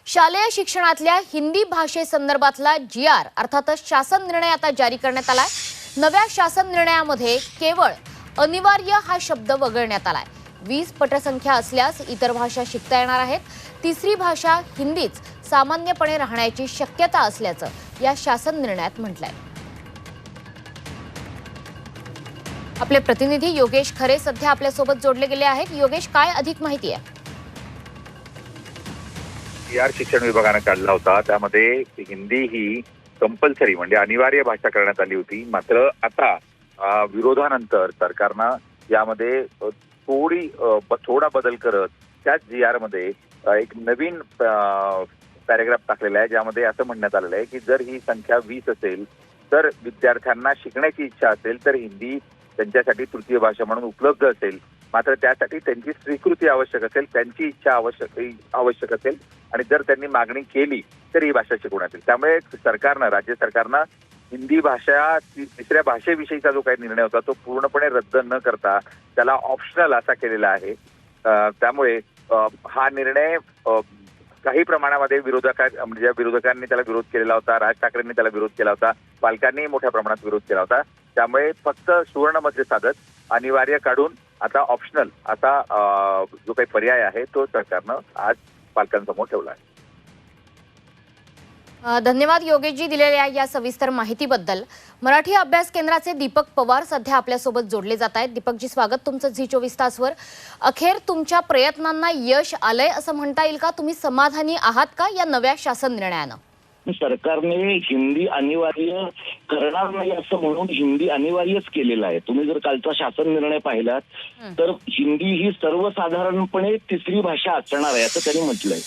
शालेय शिक्षणातल्या हिंदी भाषेसंदर्भातला जी.आर. अर्थातच शासन निर्णय आता जारी करण्यात आलाय। नव्या शासन निर्णयामध्ये केवळ अनिवार्य हा शब्द वगळण्यात आलाय। 20 पटसंख्या असल्यास इतर भाषा शिकता येणार आहेत। तिसरी भाषा हिंदीच सामान्यपणे राहण्याची शक्यता असल्याचं या शासन निर्णयात म्हटलंय। आपले प्रतिनिधी योगेश खरे सध्या आपल्या सोबत जोडले गेले आहेत। योगेश, काय अधिक माहिती आहे? जी.आर. शिक्षण विभागाने काढला होता, त्यामध्ये हिंदी ही कंपल्सरी म्हणजे अनिवार्य भाषा करण्यात आली होती। मात्र आता विरोधानंतर सरकारनं यामध्ये थोडा बदल करत त्याच जी.आर. मध्ये एक नवीन पॅरेग्राफ टाकलेला आहे, ज्यामध्ये असं म्हणण्यात आलेलं आहे की जर ही संख्या 20 असेल तर विद्यार्थ्यांना शिकण्याची इच्छा असेल तर हिंदी त्यांच्यासाठी तृतीय भाषा म्हणून उपलब्ध असेल। मात्र त्यासाठी त्यांची स्वीकृती आवश्यक असेल, त्यांची इच्छा आवश्यक असेल आणि जर त्यांनी मागणी केली तर ही भाषा शिकवण्यात येईल। त्यामुळे राज्य सरकारनं हिंदी भाषा तिसऱ्या भाषेविषयीचा जो काही निर्णय होता तो पूर्णपणे रद्द न करता त्याला ऑप्शनल असा केलेला आहे। त्यामुळे हा निर्णय काही प्रमाणामध्ये विरोधकांनी त्याला विरोध केलेला होता, राज ठाकरेंनी त्याला विरोध केला होता, पालकांनी मोठ्या प्रमाणात विरोध केला होता। त्यामुळे फक्त सुवर्ण मध्य साधत अनिवार्य काढून आता ऑप्शनल असा जो काही पर्याय आहे तो सरकारनं आज पालकांसमोर ठेवला आहे। धन्यवाद योगेशजी दिलेल्या या सविस्तर माहितीबद्दल। मराठी अभ्यास केंद्राचे दीपक पवार सध्या आपल्यासोबत जोडले जात आहेत। दीपकजी, स्वागत तुमचं झी24 तासवर। अखेर तुमच्या प्रयत्नांना यश आलंय असं म्हणता येईल का? तुम्ही समाधानी आहात का या नव्या शासन निर्णयानं? सरकारने हिंदी अनिवार्य करणार नाही असं म्हणून हिंदी अनिवार्यच केलेलं आहे। तुम्ही जर कालचा शासन निर्णय पाहिलात तर हिंदी ही सर्वसाधारणपणे तिसरी भाषा असणार आहे असं त्यांनी म्हटलंय।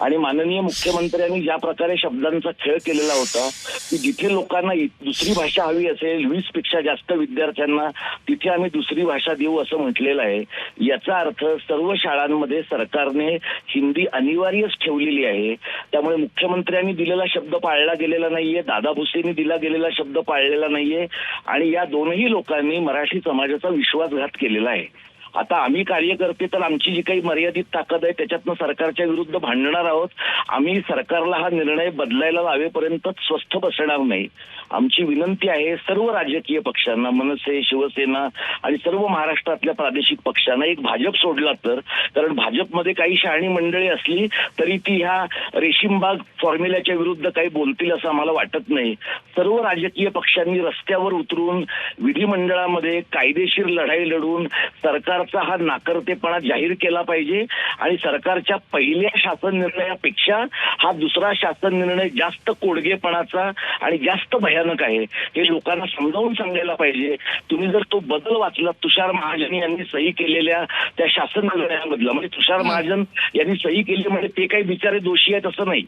आणि माननीय मुख्यमंत्र्यांनी ज्या प्रकारे शब्दांचा खेळ केलेला होता की जिथे लोकांना दुसरी भाषा हवी असेल, 20 पेक्षा जास्त विद्यार्थ्यांना, तिथे आम्ही दुसरी भाषा देऊ असं म्हटलेलं आहे। याचा अर्थ सर्व शाळांमध्ये सरकारने हिंदी अनिवार्यच ठेवलेली आहे। त्यामुळे मुख्यमंत्र्यांनी दिलेला शब्द पाळला गेलेला नाहीये, दादा भुसेंनी दिला गेलेला शब्द पाळलेला नाहीये आणि या दोनही लोकांनी मराठी समाजाचा विश्वासघात केलेला आहे। आता आम्ही कार्यकर्ते तर आमची जी काही मर्यादित ताकद आहे त्याच्यातनं सरकारच्या विरुद्ध भांडणार आहोत। आम्ही सरकारला हा निर्णय बदलायला लावेपर्यंत स्वस्थ बसणार नाही। आमची विनंती आहे सर्व राजकीय पक्षांना, मनसे, शिवसेना आणि सर्व महाराष्ट्रातल्या प्रादेशिक पक्षांना, एक भाजप सोडला तर, कारण भाजपमध्ये काही शहाणी मंडळी असली तरी ती ह्या रेशीमबाग फॉर्म्युल्याच्या विरुद्ध काही बोलतील असं आम्हाला वाटत नाही। सर्व राजकीय पक्षांनी रस्त्यावर उतरून विधिमंडळामध्ये कायदेशीर लढाई लढून सरकार हा नाकर्तेपणा जाहीर केला पाहिजे आणि सरकारच्या पहिल्या शासन निर्णयापेक्षा हा दुसरा शासन निर्णय जास्त कोडगेपणाचा आणि जास्त भयानक आहे हे लोकांना समजावून सांगायला पाहिजे। तुम्ही जर तो बदल वाचला तुषार महाजन यांनी सही केलेल्या त्या शासन निर्णयामधला, म्हणजे तुषार महाजन यांनी सही केली म्हणजे ते काही बिचारे दोषी आहेत असं नाही,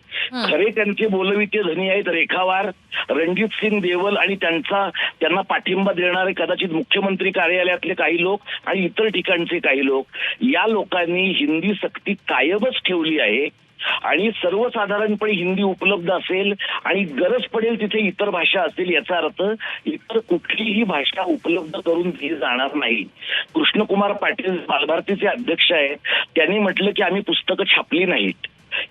खरे त्यांचे बोलविते धनी आहेत रेखावार, रणजित सिंग देवल आणि त्यांना पाठिंबा देणारे कदाचित मुख्यमंत्री कार्यालयातले काही लोक आणि इतर ठिकाणचे काही लोक, या लोकांनी हिंदी सक्ती कायमच ठेवली आहे आणि सर्वसाधारणपणे हिंदी उपलब्ध असेल आणि गरज पडेल तिथे इतर भाषा असेल। याचा अर्थ इतर कुठलीही भाषा उपलब्ध करून दिली जाणार नाही। कृष्णकुमार पाटील बालभारतीचे अध्यक्ष आहेत, त्यांनी म्हटलं की आम्ही पुस्तकं छापली नाहीत।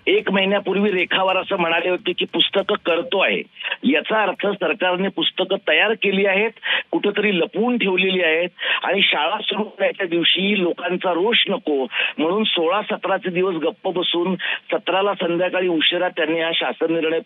1 महिन्यापूर्वी रेखावार असं म्हणाले होते की पुस्तकं करतो आहे। याचा अर्थ सरकारने पुस्तकं तयार केली आहेत, कुठेतरी लपवून ठेवलेली आहेत आणि शाळा सुरू करायच्या दिवशी लोकांचा रोष नको म्हणून 16-17 दिवस गप्प बसून 17ला संध्याकाळी उशिरा त्यांनी हा शासन निर्णय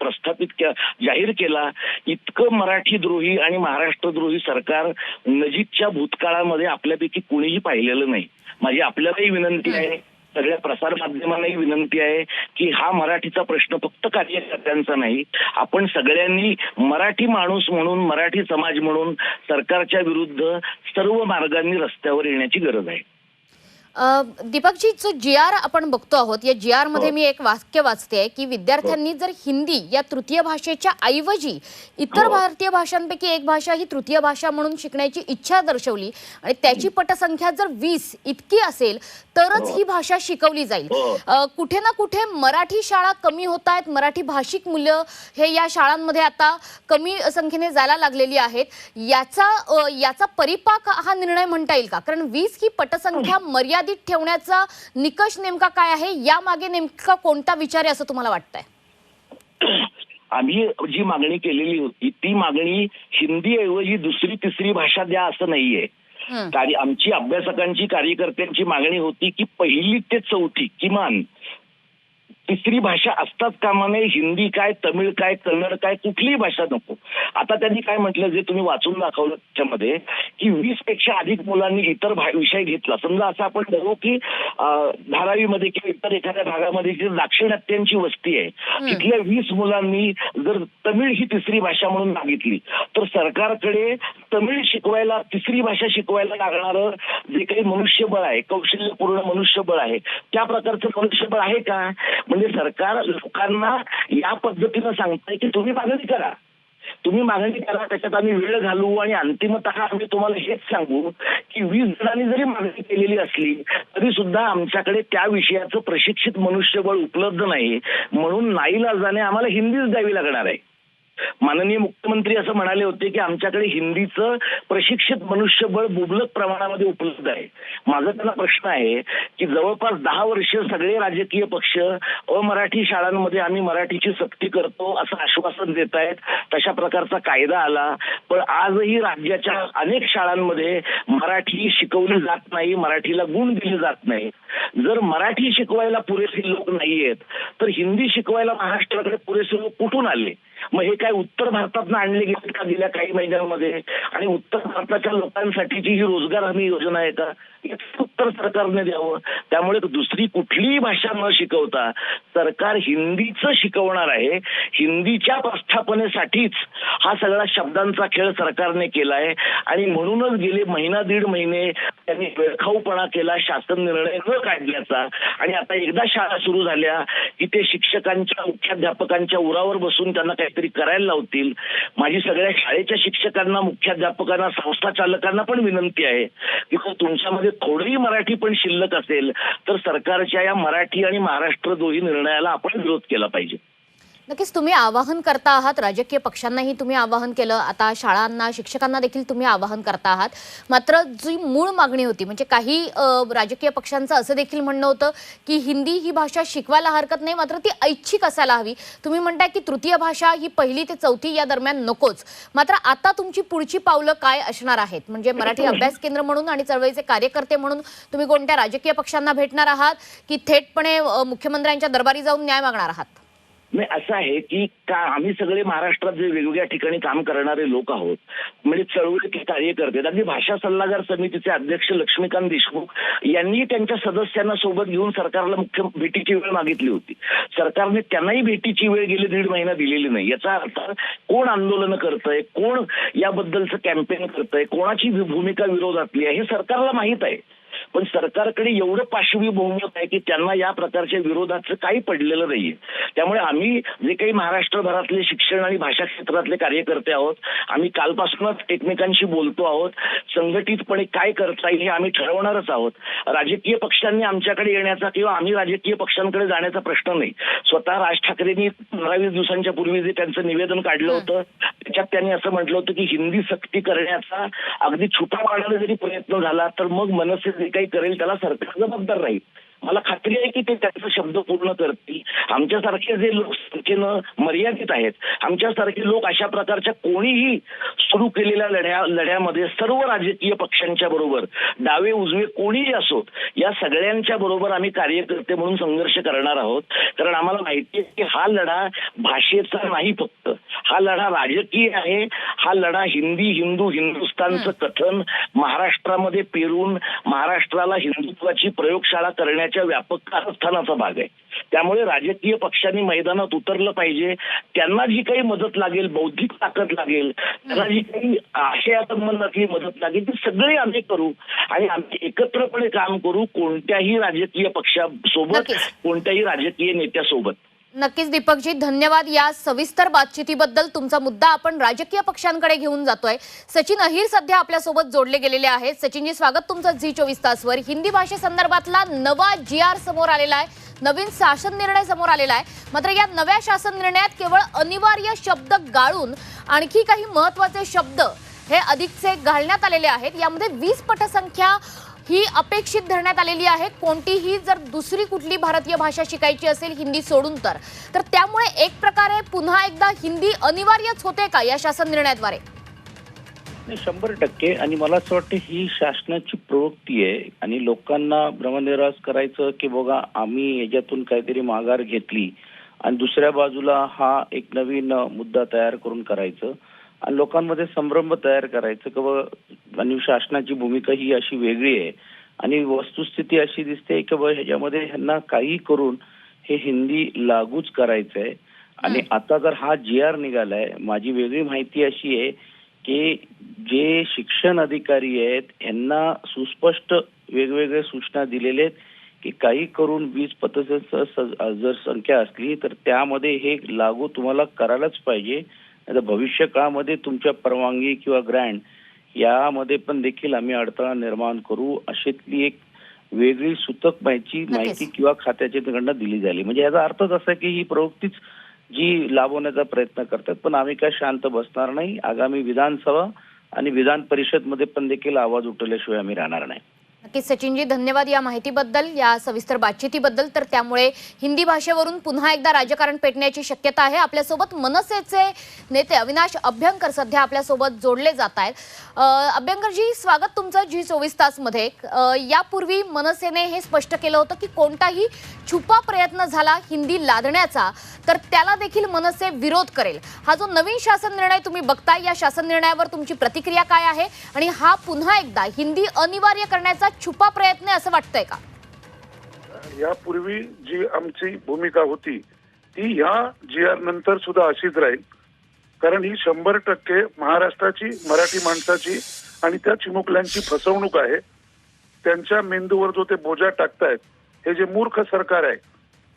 जाहीर केला। इतकं मराठीद्रोही आणि महाराष्ट्रद्रोही सरकार नजीकच्या भूतकाळामध्ये आपल्यापैकी कुणीही पाहिलेलं नाही। माझी आपल्यालाही विनंती आहे, सगळ्या प्रसार माध्यमांनाही विनंती आहे की हा मराठीचा प्रश्न फक्त कार्यकर्त्यांचा नाही, आपण सगळ्यांनी मराठी माणूस म्हणून, मराठी समाज म्हणून सरकारच्या विरुद्ध सर्व मार्गांनी रस्त्यावर येण्याची गरज आहे। दीपकजी, जो जी.आर. आपण बघतो आहोत, या जी.आर. मध्ये मी एक वाक्य वाचते की विद्यार्थ्यांनी जर हिंदी या तृतीय भाषेच्या ऐवजी इतर भारतीय भाषांपैकी एक भाषा ही तृतीय भाषा म्हणून शिकण्याची इच्छा दर्शवली आणि त्याची पटसंख्या जर 20 इतकी असेल तरच ही भाषा शिकवली जाईल। कुठे ना कुठे मराठी शाळा कमी होत आहेत, मराठी भाषिक मुलं हे या शाळांमध्ये आता कमी संख्येने जायला लागलेली आहेत। याचा परिपाक हा निर्णय म्हणता येईल का? कारण 20 ही पटसंख्या मर्यादित मर्यादित ठेवण्याचा निकष नेमका काय आहे, यामागे नेमका कोणता विचार आहे असं तुम्हाला वाटतंय? आम्ही जी मागणी केलेली होती ती मागणी हिंदी ऐवजी दुसरी तिसरी भाषा द्या असं नाहीये. आमची अभ्यासकांची कार्यकर्त्यांची मागणी होती की पहिली ते चौथी किमान तिसरी भाषा असताच कामा नये. हिंदी काय, तमिळ काय, कन्नड काय, कुठलीही भाषा नको. आता त्यांनी काय म्हटलं, जे तुम्ही वाचून दाखवलं त्याच्यामध्ये, की 20 पेक्षा अधिक मुलांनी इतर विषय घेतला. समजा असं आपण धरू की धारावीमध्ये किंवा इतर एखाद्या भागामध्ये जी दाक्षिणात्यांची वस्ती आहे, तिथल्या 20 मुलांनी जर तमिळ ही तिसरी भाषा म्हणून मागितली तर सरकारकडे तमिळ शिकवायला, तिसरी भाषा शिकवायला लागणारं जे काही मनुष्यबळ आहे, कौशल्यपूर्ण मनुष्यबळ आहे, त्या प्रकारचं मनुष्यबळ आहे का? म्हणजे सरकार लोकांना या पद्धतीनं सांगताय की तुम्ही मागणी करा, त्याच्यात आम्ही वेळ घालू आणि अंतिमतः आम्ही तुम्हाला हेच सांगू की 20 जणांनी जरी मागणी केलेली असली तरी सुद्धा आमच्याकडे त्या विषयाचं प्रशिक्षित मनुष्यबळ उपलब्ध नाही, म्हणून नाईलाजाने आम्हाला हिंदीच द्यावी लागणार आहे. माननीय मुख्यमंत्री असं म्हणाले होते की आमच्याकडे हिंदीचं प्रशिक्षित मनुष्यबळ मुबलक प्रमाणामध्ये उपलब्ध आहे. माझा त्यांना प्रश्न आहे की जवळपास 10 वर्ष सगळे राजकीय पक्ष अमराठी शाळांमध्ये आम्ही मराठीची सक्ती करतो असं आश्वासन देत आहेत. तशा प्रकारचा कायदा आला, पण आजही राज्याच्या अनेक शाळांमध्ये मराठी शिकवली जात नाही, मराठीला गुण दिले जात नाही. जर मराठी शिकवायला पुरेसे लोक नाहीयेत तर हिंदी शिकवायला महाराष्ट्राकडे पुरेसे लोक कुठून आले? मग हे काय उत्तर भारतात आणले गेले का गेल्या काही महिन्यांमध्ये? आणि उत्तर भारताच्या लोकांसाठीची ही रोजगार हमी योजना आहे का? याचं उत्तर सरकारने द्यावं. त्यामुळे दुसरी कुठलीही भाषा न शिकवता सरकार हिंदीचं शिकवणार आहे. हिंदीच्या प्रस्थापनेसाठीच हा सगळा शब्दांचा खेळ सरकारने केलाय आणि म्हणूनच गेले महिना दीड महिने त्यांनी वेळखाऊपणा केला, शासन निर्णय न काढण्याचा. आणि आता एकदा शाळा सुरू झाल्या की ते शिक्षकांच्या, मुख्याध्यापकांच्या उरावर बसून त्यांना काहीतरी करायला लावतील. माझी सगळ्या शाळेच्या शिक्षकांना, मुख्याध्यापकांना, संस्था चालकांना पण विनंती आहे की तुमच्यामध्ये थोडीही मराठी पण शिल्लक असेल तर सरकारच्या या मराठी आणि महाराष्ट्र दोन्ही निर्णयाला आपण विरोध केला पाहिजे. नक्कीच तुम्ही आवाहन करता आहात, राजकीय पक्षांनाही तुम्ही आवाहन केलं, आता शाळांना, शिक्षकांना देखील तुम्ही आवाहन करता आहात. मात्र जी मूळ मागणी होती, म्हणजे काही राजकीय पक्षांचं असं देखील म्हणणं होतं की हिंदी ही भाषा शिकवायला हरकत नाही, मात्र ती ऐच्छिक असायला हवी. तुम्ही म्हणताय की तृतीय भाषा ही 1ली ते 4थी या दरम्यान नकोच. मात्र आता तुमची पुढची पावलं काय असणार आहेत? म्हणजे मराठी अभ्यास केंद्र म्हणून आणि चळवळीचे कार्यकर्ते म्हणून तुम्ही कोणत्या राजकीय पक्षांना भेटणार आहात की थेटपणे मुख्यमंत्र्यांच्या दरबारी जाऊन न्याय मागणार आहात? नाही, असं आहे की आम्ही सगळे महाराष्ट्रात जे वेगवेगळ्या ठिकाणी काम करणारे लोक आहोत, म्हणजे चळवळीचे कार्यकर्ते. अगदी भाषा सल्लागार समितीचे अध्यक्ष लक्ष्मीकांत देशमुख यांनी त्यांच्या सदस्यांना सोबत घेऊन सरकारला मुख्य भेटीची वेळ मागितली होती. सरकारने त्यांनाही भेटीची वेळ गेले 1.5 महिना दिलेली नाही. याचा अर्थ कोण आंदोलन करतंय, कोण याबद्दलचं कॅम्पेन करतंय, कोणाची भूमिका विरोधातली आहे हे सरकारला माहित आहे. पण सरकारकडे एवढं पाशवी बहुमत आहे की त्यांना या प्रकारच्या विरोधाचं काही पडलेलं नाहीये. त्यामुळे आम्ही जे काही महाराष्ट्रभरातले शिक्षण आणि भाषा क्षेत्रातले कार्यकर्ते आहोत, आम्ही कालपासूनच एकमेकांशी बोलतो आहोत. संघटितपणे काय करता येईल हे आम्ही ठरवणारच आहोत. राजकीय पक्षांनी आमच्याकडे येण्याचा किंवा आम्ही राजकीय पक्षांकडे जाण्याचा प्रश्न नाही. स्वतः राज ठाकरेंनी 15-20 दिवसांच्या पूर्वी जे त्यांचं निवेदन काढलं होतं त्याच्यात त्यांनी असं म्हटलं होतं की हिंदी सक्ती करण्याचा अगदी छुपावाडाने जरी प्रयत्न झाला तर मग मनसे जे काही करेल त्याला सरकार जबाबदार राहील. मला खात्री आहे की ते त्यांचा शब्द पूर्ण करतील. आमच्यासारखे जे लोक संख्येनं मर्यादित आहेत, आमच्यासारखे लोक अशा प्रकारच्या कोणीही सुरू केलेल्या लढ्यामध्ये सर्व राजकीय पक्षांच्या बरोबर, डावे उजवे कोणीही असोत, या सगळ्यांच्या बरोबर आम्ही कार्यकर्ते म्हणून संघर्ष करणार आहोत. कारण आम्हाला माहिती आहे की हा लढा भाषेचा नाही फक्त, हा लढा राजकीय आहे. हा लढा हिंदी, हिंदू, हिंदुस्थानचं कथन महाराष्ट्रामध्ये पेरून महाराष्ट्राला हिंदुत्वाची प्रयोगशाळा करण्याच्या व्यापक कारस्थानाचा भाग आहे. त्यामुळे राजकीय पक्षांनी मैदानात उतरलं पाहिजे. त्यांना जी काही मदत लागेल, बौद्धिक ताकद लागेल, त्यांना जी काही आशया संबंधातली मदत लागेल ती सगळी आम्ही करू आणि आम्ही एकत्रपणे काम करू, कोणत्याही राजकीय पक्षासोबत, कोणत्याही राजकीय नेत्यासोबत. नक्कीच दीपकजी, धन्यवाद या सविस्तर बातचीतीबद्दल. तुमचा मुद्दा आपण राजकीय पक्षांकडे घेऊन जातोय. सचिन अहिर सध्या आपल्या सोबत जोडले गेलेले आहेत. सचिनजी, स्वागत तुमचं झी24 तासवर. हिंदी भाषेसंदर्भातला नवा GR समोर आलेला आहे, नवीन शासन निर्णय समोर आलेला आहे. मात्र या नव्या शासन निर्णयात केवळ अनिवार्य शब्द गाळून आणखी काही महत्त्वाचे शब्द हे अधिकचे घालण्यात आलेले आहेत. यामध्ये 20 पटसंख्या ही अपेक्षित धरण्यात आलेली आहे. कोणतीही जर दुसरी कुठली भारतीय भाषा शिकायची असेल हिंदी सोडून तर त्यामुळे एक प्रकारे पुन्हा एकदा हिंदी अनिवार्यच होते का या शासन निर्णयाद्वारे? 100% आणि मला असं वाटतं ही शासनाची प्रवृत्ती आहे आणि लोकांना भ्रमनिरास करायचं की बघा आम्ही याच्यातून काहीतरी माघार घेतली आणि दुसऱ्या बाजूला हा एक नवीन मुद्दा तयार करून करायचं आणि लोकांमध्ये संभ्रम तयार करायचं की आणि शासनाची भूमिका ही अशी वेगळी आहे आणि वस्तुस्थिती अशी दिसते की ह्याच्यामध्ये ह्यांना काही करून हे हिंदी लागूच करायचंय. आणि आता जर हा GR निघालाय, माझी वेगळी माहिती अशी आहे की जे शिक्षण अधिकारी आहेत यांना सुस्पष्ट वेगवेगळे सूचना दिलेले आहेत की काही करून 20 पतसंस्थांची जर संख्या असली तर त्यामध्ये हे लागू तुम्हाला करायलाच पाहिजे. आता भविष्य काळामध्ये तुमच्या परवानगी किंवा ग्रँट यामध्ये पण देखील आम्ही अडथळा निर्माण करू अशीतली एक वेगळी सूतक माहिती किंवा खात्याच्या दिली झाली. म्हणजे याचा अर्थच असा की ही प्रवृत्तीच जी लाभवण्याचा प्रयत्न करतात. पण आम्ही काय शांत बसणार नाही. आगामी विधानसभा आणि विधान परिषद मध्ये पण देखील आवाज उठवल्याशिवाय आम्ही राहणार नाही. नक्कीच सचिनजी, धन्यवाद या माहितीबद्दल, या सविस्तर बातचीतीबद्दल. तर त्यामुळे हिंदी भाषेवरून पुन्हा एकदा राजकारण पेटण्याची शक्यता आहे. आपल्यासोबत मनसेचे नेते अविनाश अभ्यंकर सध्या आपल्यासोबत जोडले जात आहेत. अभ्यंकरजी, स्वागत तुमचं G24 तासमध्ये. यापूर्वी मनसेने हे स्पष्ट केलं होतं की कोणताही छुपा प्रयत्न झाला हिंदी लादण्याचा तर त्याला देखील मनसे विरोध करेल. हा जो नवीन शासन निर्णय तुम्ही बघताय, या शासन निर्णयावर तुमची प्रतिक्रिया काय आहे आणि हा पुन्हा एकदा हिंदी अनिवार्य करण्याचा छुपा प्रयत्न असं वाटतंय का? यापूर्वी जी आमची भूमिका होती ती ह्या GR नंतर सुद्धा अशीच राहील. कारण ही 100% महाराष्ट्राची, मराठी माणसाची आणि त्या चिमुकल्यांची फसवणूक आहे. त्यांच्या मेंदूवर जो ते बोजा टाकतायत हे जे मूर्ख सरकार आहे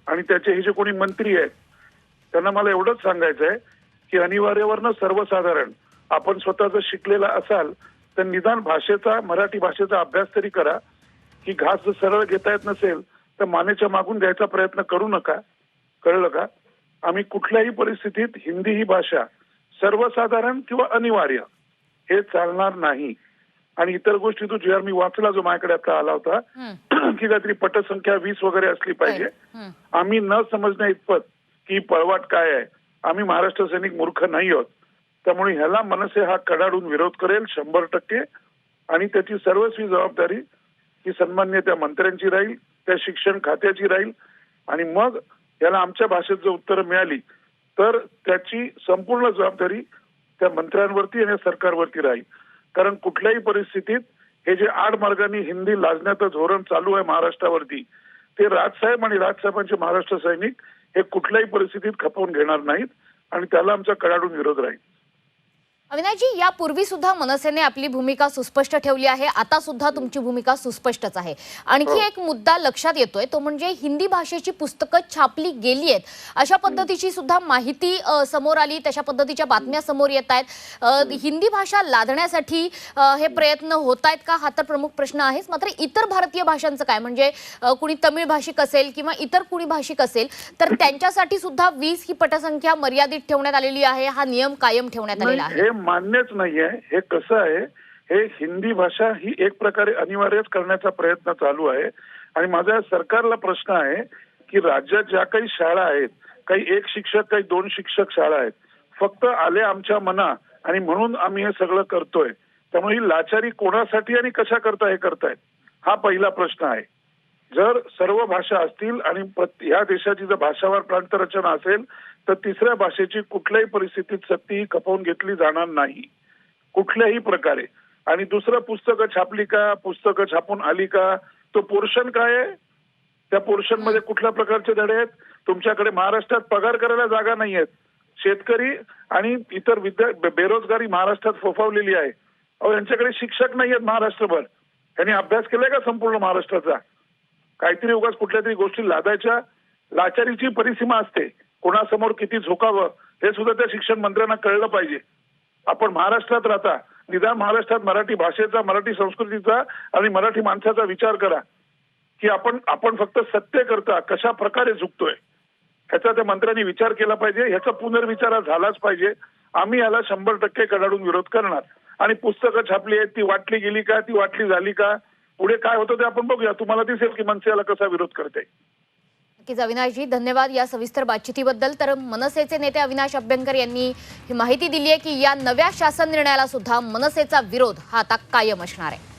आणि त्याचे हे जे कोणी मंत्री आहेत त्यांना मला एवढंच सांगायचं आहे की अनिवार्यवरनं सर्वसाधारण आपण स्वतः जर शिकलेला असाल तर निदान भाषेचा, मराठी भाषेचा अभ्यास तरी करा. की घास जर सरळ घेता येत नसेल तर मानेच्या मागून घ्यायचा प्रयत्न करू नका. कळलं का? आम्ही कुठल्याही परिस्थितीत हिंदी ही भाषा सर्वसाधारण किंवा अनिवार्य हे चालणार नाही. आणि इतर गोष्टी तो GR मी वाचला जो माझ्याकडे आता आला होता की काहीतरी पटसंख्या 20 वगैरे असली पाहिजे. आम्ही न समजण्या इतपत की पळवाट काय आहे. आम्ही महाराष्ट्र सैनिक मूर्ख नाही आहोत. त्यामुळे ह्याला मनसे हा कडाडून विरोध करेल 100% आणि त्याची सर्वस्वी जबाबदारी ही सन्मान्य त्या मंत्र्यांची राहील, त्या शिक्षण खात्याची राहील. आणि मग याला आमच्या भाषेत जर उत्तरं मिळाली तर त्याची संपूर्ण जबाबदारी त्या मंत्र्यांवरती आणि सरकारवरती राहील. कारण कुठल्याही परिस्थितीत हे जे आडमार्गाने हिंदी लादण्याचं धोरण चालू आहे महाराष्ट्रावरती ते राजसाहेब आणि राजसाहेबांचे महाराष्ट्र सैनिक हे कुठल्याही परिस्थितीत खपवून घेणार नाहीत आणि त्याला आमचा कडाडून विरोध राहील. अविनाशजी, यापूर्वी सुद्धा मनसेने आपली भूमिका सुस्पष्ट ठेवली आहे. आता सुद्धा तुमची भूमिका सुस्पष्टच आहे. आणखी एक मुद्दा लक्षात येतोय तो म्हणजे हिंदी भाषेची पुस्तकं छापली गेली आहेत अशा पद्धतीची सुद्धा माहिती समोर आली, तशा पद्धतीच्या बातम्या समोर येत आहेत. हिंदी भाषा लादण्यासाठी हे प्रयत्न होत आहेत का, हा तर प्रमुख प्रश्न आहेच. मात्र इतर भारतीय भाषांचं काय, म्हणजे कुणी तमिळ भाषिक असेल किंवा इतर कुणी भाषिक असेल तर त्यांच्यासाठी सुद्धा 20 ही पटसंख्या मर्यादित ठेवण्यात आलेली आहे. हा नियम कायम ठेवण्यात आलेला आहे. मान्यच नाहीये. हे कसं आहे, हे हिंदी भाषा ही एक प्रकारे अनिवार्यच करण्याचा प्रयत्न चालू आहे. आणि माझा सरकारला प्रश्न आहे की राज्यात ज्या काही शाळा आहेत, काही 1 शिक्षक, काही 2 शिक्षक शाळा आहेत, फक्त आले आमच्या मना आणि म्हणून आम्ही हे सगळं करतोय. त्यामुळे ही लाचारी कोणासाठी आणि कशा करता हे करतायत हा पहिला प्रश्न आहे. जर सर्व भाषा असतील आणि या देशाची जर भाषावार प्रांतरचना असेल तर तिसऱ्या भाषेची कुठल्याही परिस्थितीत सक्ती खपवून घेतली जाणार नाही कुठल्याही प्रकारे. आणि दुसरं, पुस्तकं छापली का, पुस्तकं छापून आली का, तो पोर्शन काय आहे, त्या पोर्शन मध्ये कुठल्या प्रकारचे धडे आहेत. तुमच्याकडे महाराष्ट्रात पगार करायला जागा नाही आहेत. शेतकरी आणि इतर बेरोजगारी महाराष्ट्रात फोफावलेली आहे. अहो, यांच्याकडे शिक्षक नाही आहेत महाराष्ट्रभर. यांनी अभ्यास केलाय का संपूर्ण महाराष्ट्राचा? काहीतरी उगाच कुठल्या तरी गोष्टी लादायच्या. लाचारीची परिसीमा असते. कोणासमोर किती झोकावं हे सुद्धा त्या शिक्षण मंत्र्यांना कळलं पाहिजे. आपण महाराष्ट्रात राहता, निदान महाराष्ट्रात मराठी भाषेचा, मराठी संस्कृतीचा आणि मराठी माणसाचा विचार करा की आपण फक्त सत्य करता कशा प्रकारे झुकतोय ह्याचा त्या मंत्र्यांनी विचार केला पाहिजे. ह्याचा पुनर्विचार झालाच पाहिजे. आम्ही याला 100% कडाडून विरोध करणार. आणि पुस्तकं छापली आहेत, ती वाटली गेली का, ती वाटली झाली का, पुढे काय होतं ते आपण बघूया. तुम्हाला दिसेल की मनसे याला कसा विरोध करते. नक्कीच अविनाशजी, धन्यवाद या सविस्तर बातचीतीबद्दल. तर मनसेचे नेते अविनाश अभ्यंकर यांनी ही माहिती दिली आहे की या नव्या शासन निर्णयाला सुद्धा मनसेचा विरोध हा आता कायम असणार आहे.